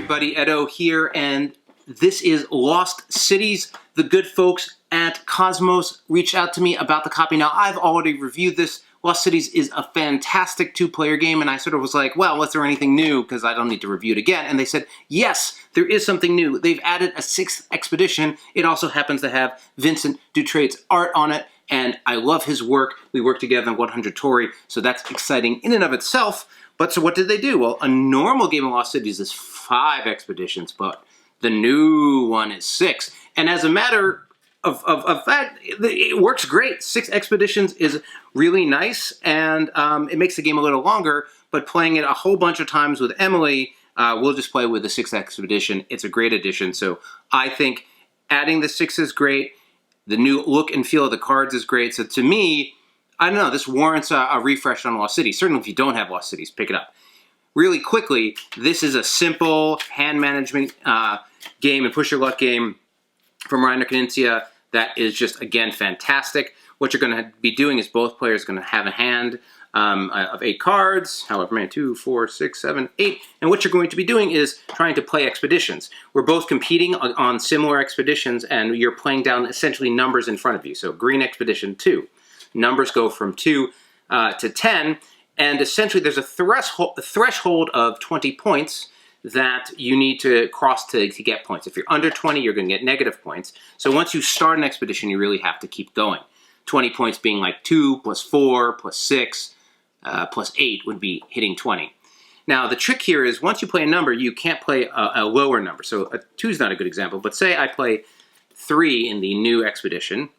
everybody, Edo here, and this is Lost Cities. The good folks at Cosmos reached out to me about the copy. Now, I've already reviewed this. Lost Cities is a fantastic two-player game, and I sort of was like, well, was there anything new? Because I don't need to review it again. And they said, yes, there is something new. They've added a 6th expedition. It also happens to have Vincent Dutrait's art on it, and I love his work. We work together on 100 Tori, so that's exciting in and of itself. But so what did they do? Well, a normal game of Lost Cities is 5 expeditions, but the new one is 6. And as a matter of fact, it works great. 6 expeditions is really nice, and it makes the game a little longer, but playing it a whole bunch of times with Emily, we'll just play with the 6th expedition. It's a great addition, so I think adding the 6 is great. The new look and feel of the cards is great, so to me, I don't know, this warrants a refresh on Lost Cities. Certainly if you don't have Lost Cities, pick it up. Really quickly, this is a simple hand management game and push your luck game from Reiner Knizia that is just, again, fantastic. What you're going to be doing is both players are going to have a hand of 8 cards, however many, 2, 4, 6, 7, 8. And what you're going to be doing is trying to play expeditions. We're both competing on similar expeditions, and you're playing down essentially numbers in front of you. So green expedition 2. Numbers go from 2 to 10, and essentially there's a threshold of 20 points that you need to cross to get points. If you're under 20, you're going to get negative points. So once you start an expedition, you really have to keep going. 20 points being like 2 plus 4 plus 6 plus 8 would be hitting 20. Now the trick here is once you play a number, you can't play a lower number. So a 2 is not a good example, but say I play 3 in the new expedition,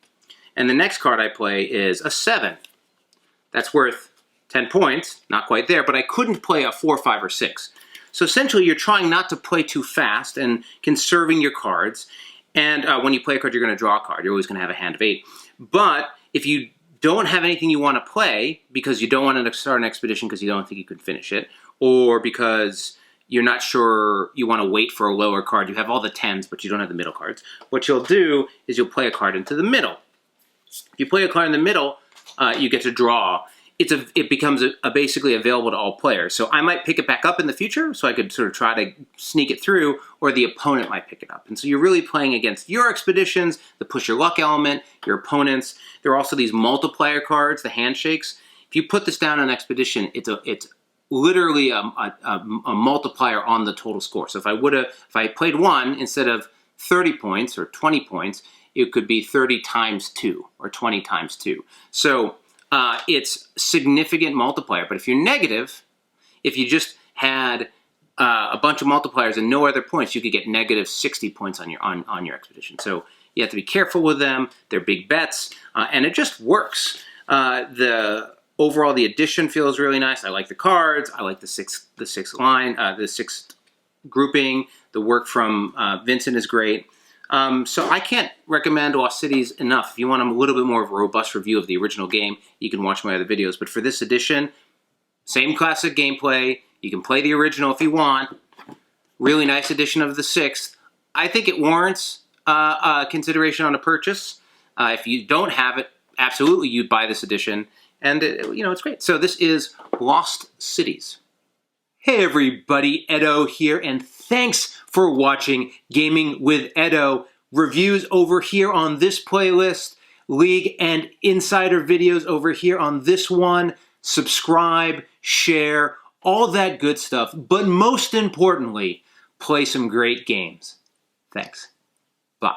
and the next card I play is a 7. That's worth 10 points, not quite there, but I couldn't play a 4, 5, or 6. So essentially you're trying not to play too fast and conserving your cards. And when you play a card, you're going to draw a card. You're always going to have a hand of 8. But if you don't have anything you want to play because you don't want to start an expedition because you don't think you could finish it, or because you're not sure you want to wait for a lower card, you have all the 10s, but you don't have the middle cards, what you'll do is you'll play a card into the middle. If you play a card in the middle, you get to draw. It becomes basically available to all players. So I might pick it back up in the future, so I could sort of try to sneak it through, or the opponent might pick it up. And so you're really playing against your expeditions, the push your luck element, your opponents. There are also these multiplier cards, the handshakes. If you put this down on an expedition, it's literally a multiplier on the total score. So if I played 1 instead of 30 points or 20 points, it could be 30 times 2 or 20 times 2. So it's significant multiplier. But if you're negative, if you just had a bunch of multipliers and no other points, you could get negative 60 points on your expedition. So you have to be careful with them. They're big bets, and it just works. Overall, the addition feels really nice. I like the cards. I like the sixth line, the 6th grouping. The work from Vincent is great. So I can't recommend Lost Cities enough. If you want a little bit more of a robust review of the original game, you can watch my other videos. But for this edition, same classic gameplay. You can play the original if you want. Really nice addition of the 6th. I think it warrants consideration on a purchase. If you don't have it, absolutely you'd buy this edition. And it's great. So this is Lost Cities. Hey everybody, Edo here, and thanks for watching Gaming with Edo. Reviews over here on this playlist, League and Insider videos over here on this one. Subscribe, share, all that good stuff. But most importantly, play some great games. Thanks. Bye.